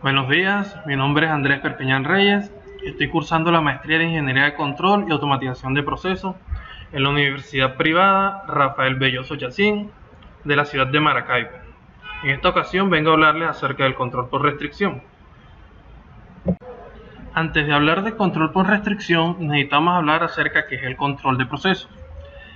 Buenos días, mi nombre es Andrés Perpiñán Reyes. Estoy cursando la maestría de Ingeniería de Control y Automatización de Procesos en la Universidad Privada Rafael Belloso Yacín de la ciudad de Maracaibo. En esta ocasión vengo a hablarles acerca del control por restricción. Antes de hablar de control por restricción, necesitamos hablar acerca de qué es el control de procesos.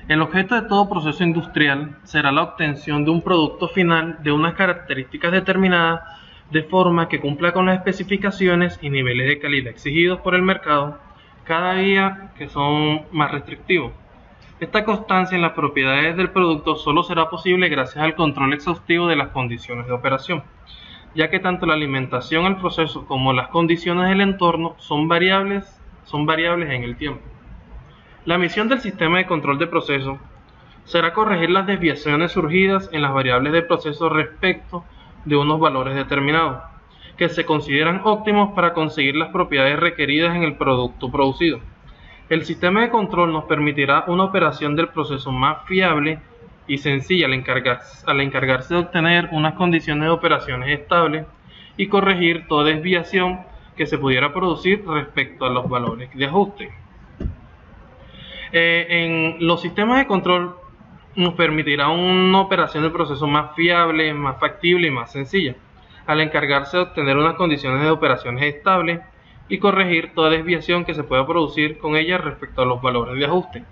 El objeto de todo proceso industrial será la obtención de un producto final de unas características determinadas de forma que cumpla con las especificaciones y niveles de calidad exigidos por el mercado, cada día que son más restrictivos. Esta constancia en las propiedades del producto solo será posible gracias al control exhaustivo de las condiciones de operación, ya que tanto la alimentación al proceso como las condiciones del entorno son variables en el tiempo. La misión del sistema de control de proceso será corregir las desviaciones surgidas en las variables del proceso respecto de unos valores determinados, que se consideran óptimos para conseguir las propiedades requeridas en el producto producido. El sistema de control nos permitirá una operación del proceso más fiable y sencilla al encargarse de obtener unas condiciones de operaciones estables y corregir toda desviación que se pudiera producir respecto a los valores de ajuste. En los sistemas de control nos permitirá una operación del proceso más fiable, más factible y más sencilla, al encargarse de obtener unas condiciones de operaciones estables y corregir toda desviación que se pueda producir con ellas respecto a los valores de ajuste.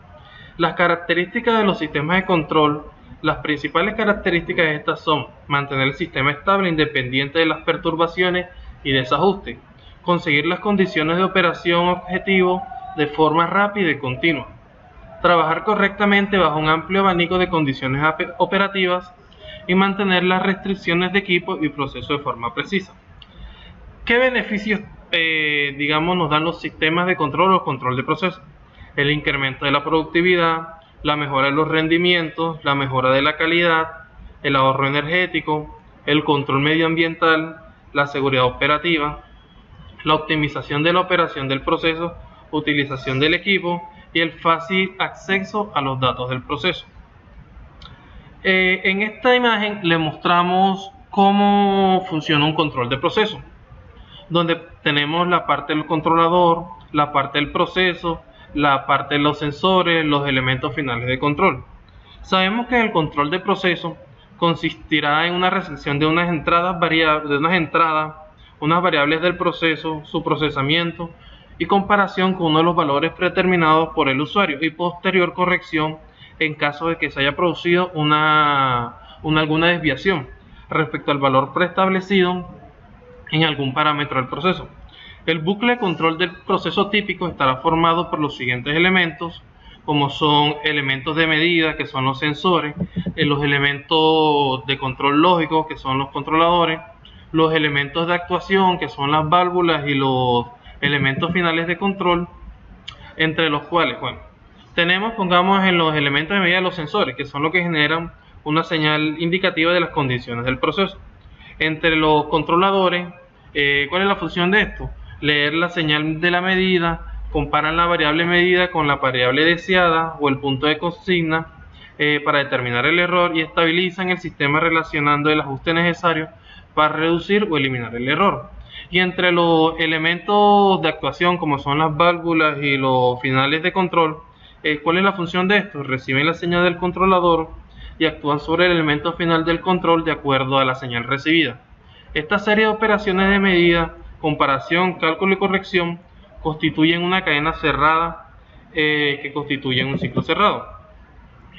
Las características de los sistemas de control, las principales características de estas son mantener el sistema estable independiente de las perturbaciones y desajustes, conseguir las condiciones de operación objetivo de forma rápida y continua, trabajar correctamente bajo un amplio abanico de condiciones operativas y mantener las restricciones de equipo y proceso de forma precisa. ¿Qué beneficios nos dan los sistemas de control o control de procesos? El incremento de la productividad, la mejora de los rendimientos, la mejora de la calidad, el ahorro energético, el control medioambiental, la seguridad operativa, la optimización de la operación del proceso, utilización del equipo y el fácil acceso a los datos del proceso. En esta imagen le mostramos cómo funciona un control de proceso, donde tenemos la parte del controlador, la parte del proceso, la parte de los sensores, los elementos finales de control. Sabemos que el control de proceso consistirá en una recepción de unas variables del proceso, su procesamiento y comparación con uno de los valores predeterminados por el usuario y posterior corrección en caso de que se haya producido alguna desviación respecto al valor preestablecido en algún parámetro del proceso. El bucle de control del proceso típico estará formado por los siguientes elementos, como son elementos de medida, que son los sensores, los elementos de control lógico, que son los controladores, los elementos de actuación, que son las válvulas, y los elementos finales de control, entre los cuales, pongamos en los elementos de medida los sensores, que son los que generan una señal indicativa de las condiciones del proceso. Entre los controladores, ¿cuál es la función de esto? Leer la señal de la medida, comparan la variable medida con la variable deseada o el punto de consigna para determinar el error y estabilizan el sistema relacionando el ajuste necesario para reducir o eliminar el error. Y entre los elementos de actuación, como son las válvulas y los finales de control, ¿cuál es la función de esto? Reciben la señal del controlador y actúan sobre el elemento final del control de acuerdo a la señal recibida. Esta serie de operaciones de medida, comparación, cálculo y corrección constituyen una cadena cerrada que constituyen un ciclo cerrado.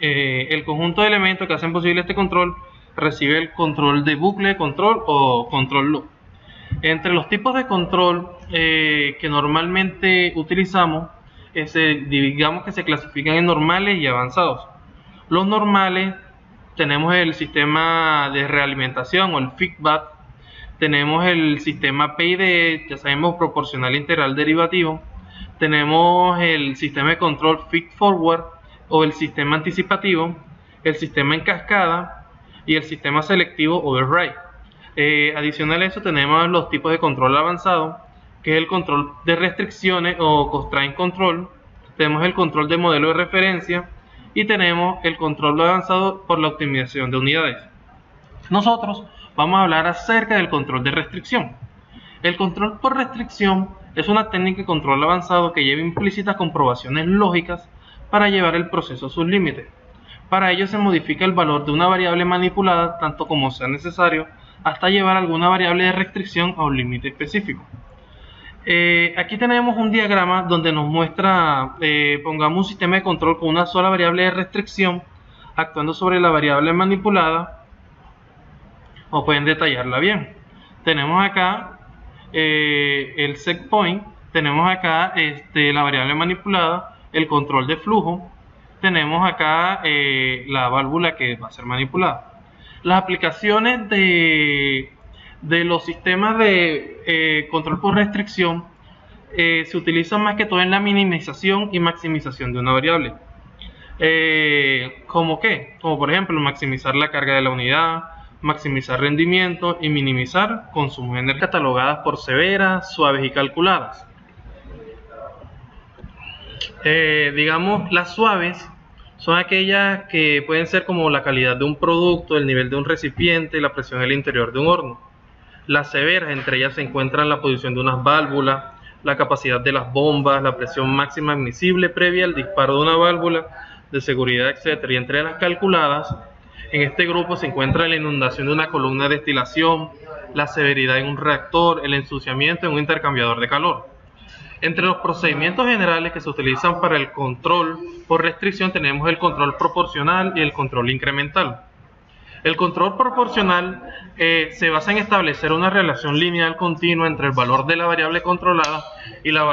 El conjunto de elementos que hacen posible este control recibe el control de bucle de control o control loop. Entre los tipos de control que normalmente utilizamos, digamos que se clasifican en normales y avanzados. Los normales, tenemos el sistema de realimentación o el feedback, tenemos el sistema PID, ya sabemos, proporcional integral derivativo, tenemos el sistema de control feed forward o el sistema anticipativo, el sistema en cascada y el sistema selectivo override. Adicional a eso tenemos los tipos de control avanzado, que es el control de restricciones o constraint control, tenemos el control de modelo de referencia y tenemos el control avanzado por la optimización de unidades. Nosotros vamos a hablar acerca del control de restricción. El control por restricción es una técnica de control avanzado que lleva implícitas comprobaciones lógicas para llevar el proceso a sus límites. Para ello se modifica el valor de una variable manipulada tanto como sea necesario hasta llevar alguna variable de restricción a un límite específico. Aquí tenemos un diagrama donde nos muestra, pongamos un sistema de control con una sola variable de restricción actuando sobre la variable manipulada, o pueden detallarla bien. Tenemos acá el set point, tenemos acá la variable manipulada, el control de flujo, tenemos acá la válvula que va a ser manipulada. Las aplicaciones de los sistemas de control por restricción se utilizan más que todo en la minimización y maximización de una variable. ¿Cómo qué? Como por ejemplo maximizar la carga de la unidad, maximizar rendimiento y minimizar consumos de energía, catalogadas por severas, suaves y calculadas. Digamos, las suaves son aquellas que pueden ser como la calidad de un producto, el nivel de un recipiente, la presión del interior de un horno. Las severas, entre ellas se encuentran la posición de unas válvulas, la capacidad de las bombas, la presión máxima admisible previa al disparo de una válvula de seguridad, etc. Y entre las calculadas, en este grupo se encuentra la inundación de una columna de destilación, la severidad en un reactor, el ensuciamiento en un intercambiador de calor. Entre los procedimientos generales que se utilizan para el control por restricción tenemos el control proporcional y el control incremental. El control proporcional se basa en establecer una relación lineal continua entre el valor de la variable controlada y la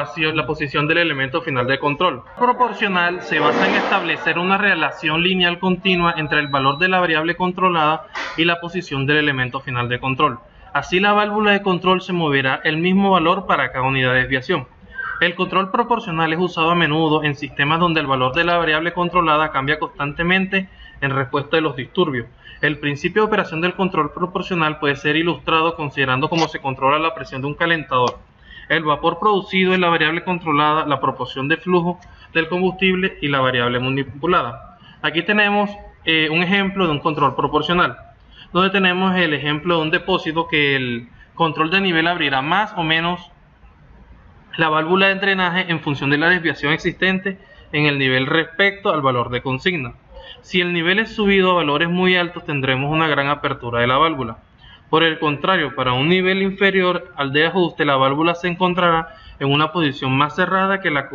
posición del elemento final de control. Proporcional se basa en establecer una relación lineal continua entre el valor de la variable controlada y la posición del elemento final de control. Así la válvula de control se moverá el mismo valor para cada unidad de desviación. El control proporcional es usado a menudo en sistemas donde el valor de la variable controlada cambia constantemente en respuesta de los disturbios. El principio de operación del control proporcional puede ser ilustrado considerando cómo se controla la presión de un calentador. El vapor producido es la variable controlada, la proporción de flujo del combustible y la variable manipulada. Aquí tenemos un ejemplo de un control proporcional, donde tenemos el ejemplo de un depósito que el control de nivel abrirá más o menos la válvula de drenaje en función de la desviación existente en el nivel respecto al valor de consigna. Si el nivel es subido a valores muy altos, tendremos una gran apertura de la válvula. Por el contrario, para un nivel inferior al de ajuste, la válvula se encontrará en una posición más cerrada que la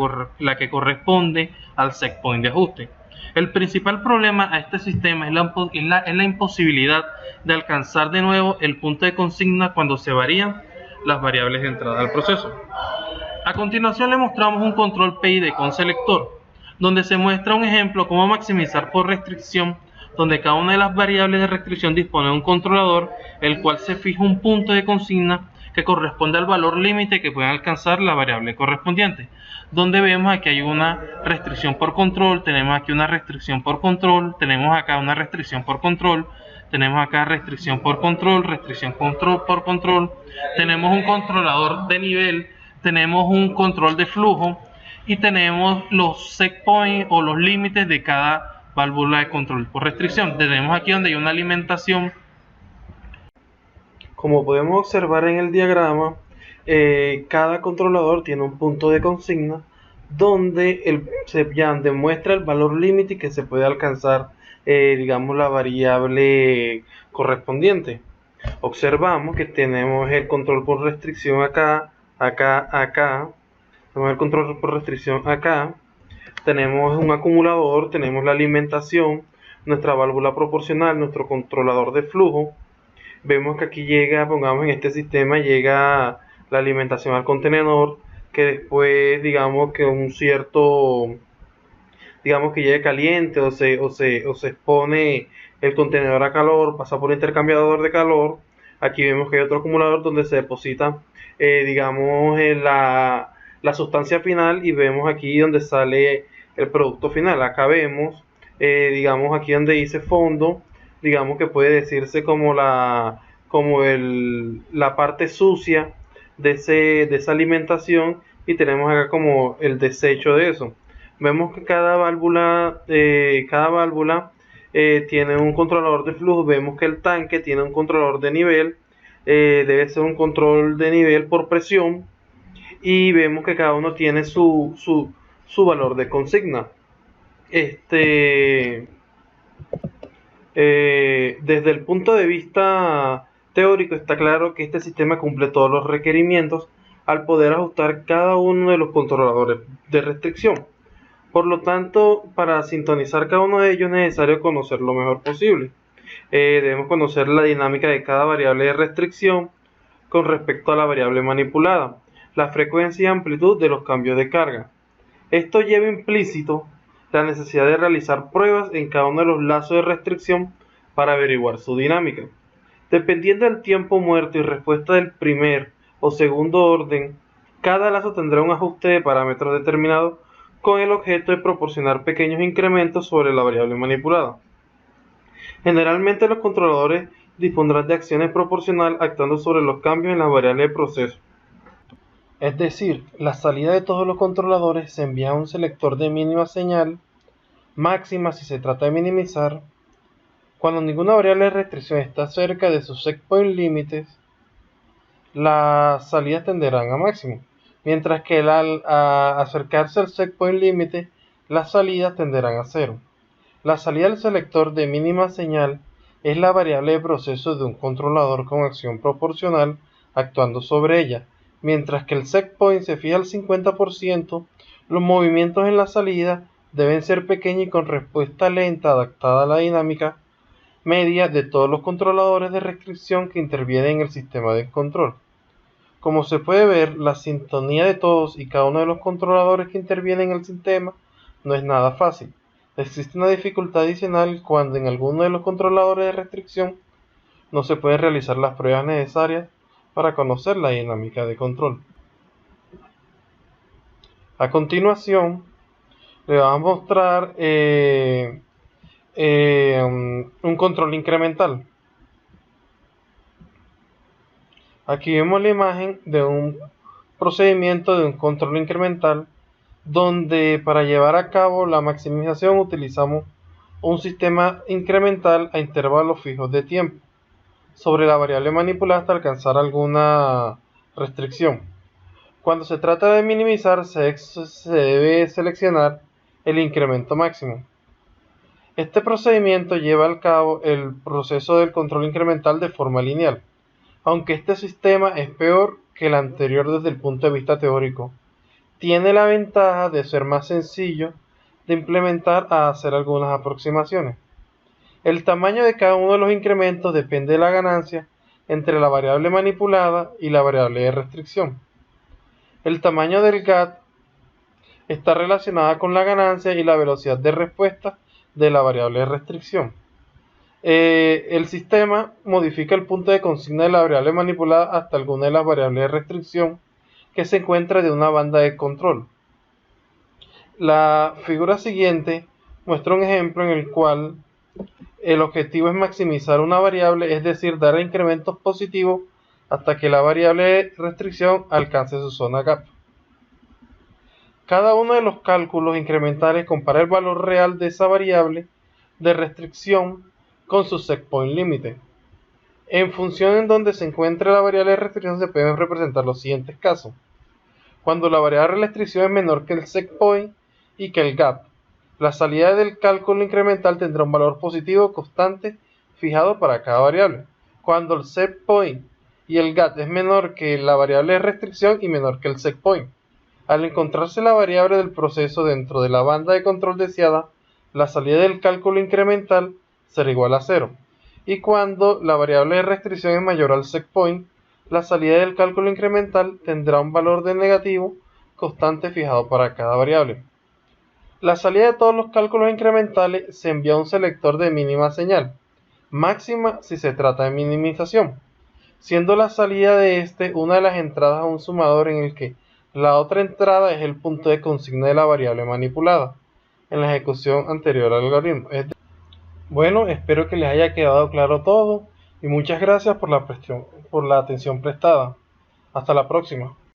que corresponde al set point de ajuste. El principal problema a este sistema es la imposibilidad de alcanzar de nuevo el punto de consigna cuando se varían las variables de entrada al proceso. A continuación le mostramos un control PID con selector, donde se muestra un ejemplo cómo maximizar por restricción, donde cada una de las variables de restricción dispone de un controlador, el cual se fija un punto de consigna que corresponde al valor límite que puede alcanzar la variable correspondiente, donde vemos aquí hay una restricción por control, tenemos aquí una restricción por control, tenemos acá una restricción por control, tenemos acá restricción por control, por control, tenemos un controlador de nivel, tenemos un control de flujo y tenemos los set points o los límites de cada válvula de control por restricción. Tenemos aquí donde hay una alimentación. Como podemos observar en el diagrama, cada controlador tiene un punto de consigna donde ya demuestra el valor límite que se puede alcanzar, digamos, la variable correspondiente. Observamos que tenemos el control por restricción acá, tenemos el control por restricción acá, tenemos un acumulador, tenemos la alimentación, nuestra válvula proporcional, nuestro controlador de flujo. Vemos que aquí llega, pongamos en este sistema, llega la alimentación al contenedor, que después digamos que que llegue caliente o se expone el contenedor a calor, pasa por el intercambiador de calor. Aquí vemos que hay otro acumulador donde se deposita digamos la sustancia final y vemos aquí donde sale el producto final. Acá vemos digamos aquí donde dice fondo, digamos que puede decirse como la parte sucia de esa alimentación, y tenemos acá como el desecho de eso. Vemos que cada válvula tiene un controlador de flujo. Vemos que el tanque tiene un controlador de nivel. debe ser un control de nivel por presión, y vemos que cada uno tiene su valor de consigna. Desde el punto de vista teórico está claro que este sistema cumple todos los requerimientos al poder ajustar cada uno de los controladores de restricción. Por lo tanto, para sintonizar cada uno de ellos es necesario conocer lo mejor posible. Debemos conocer la dinámica de cada variable de restricción con respecto a la variable manipulada, la frecuencia y amplitud de los cambios de carga. Esto lleva implícito la necesidad de realizar pruebas en cada uno de los lazos de restricción para averiguar su dinámica. Dependiendo del tiempo muerto y respuesta del primer o segundo orden, cada lazo tendrá un ajuste de parámetros determinado con el objeto de proporcionar pequeños incrementos sobre la variable manipulada. Generalmente los controladores dispondrán de acciones proporcionales actuando sobre los cambios en las variables de proceso. Es decir, la salida de todos los controladores se envía a un selector de mínima señal, máxima si se trata de minimizar. Cuando ninguna variable de restricción está cerca de sus set point límites, las salidas tenderán a máximo, mientras que al acercarse al set point límite, las salidas tenderán a cero. La salida del selector de mínima señal es la variable de proceso de un controlador con acción proporcional actuando sobre ella. Mientras que el set point se fija al 50%, los movimientos en la salida deben ser pequeños y con respuesta lenta adaptada a la dinámica media de todos los controladores de restricción que intervienen en el sistema de control. Como se puede ver, la sintonía de todos y cada uno de los controladores que intervienen en el sistema no es nada fácil. Existe una dificultad adicional cuando en alguno de los controladores de restricción no se pueden realizar las pruebas necesarias para conocer la dinámica de control. A continuación, le vamos a mostrar un control incremental. Aquí vemos la imagen de un procedimiento de un control incremental donde para llevar a cabo la maximización utilizamos un sistema incremental a intervalos fijos de tiempo sobre la variable manipulada hasta alcanzar alguna restricción. Cuando se trata de minimizar, se debe seleccionar el incremento máximo. Este procedimiento lleva a cabo el proceso del control incremental de forma lineal, aunque este sistema es peor que el anterior desde el punto de vista teórico. Tiene la ventaja de ser más sencillo de implementar a hacer algunas aproximaciones. El tamaño de cada uno de los incrementos depende de la ganancia entre la variable manipulada y la variable de restricción. El tamaño del GAT está relacionada con la ganancia y la velocidad de respuesta de la variable de restricción. El sistema modifica el punto de consigna de la variable manipulada hasta alguna de las variables de restricción que se encuentra de una banda de control. La figura siguiente muestra un ejemplo en el cual el objetivo es maximizar una variable, es decir, dar incrementos positivos hasta que la variable de restricción alcance su zona gap. Cada uno de los cálculos incrementales compara el valor real de esa variable de restricción con su set point límite. En función en donde se encuentre la variable de restricción se pueden representar los siguientes casos. Cuando la variable de restricción es menor que el set point y que el gap, la salida del cálculo incremental tendrá un valor positivo constante fijado para cada variable. Cuando el set point y el gap es menor que la variable de restricción y menor que el set point. Al encontrarse la variable del proceso dentro de la banda de control deseada, la salida del cálculo incremental será igual a 0. Y cuando la variable de restricción es mayor al set point, la salida del cálculo incremental tendrá un valor de negativo constante fijado para cada variable. La salida de todos los cálculos incrementales se envía a un selector de mínima señal, máxima si se trata de minimización, siendo la salida de este una de las entradas a un sumador en el que la otra entrada es el punto de consigna de la variable manipulada en la ejecución anterior al algoritmo. Bueno, espero que les haya quedado claro todo y muchas gracias por la atención prestada. Hasta la próxima.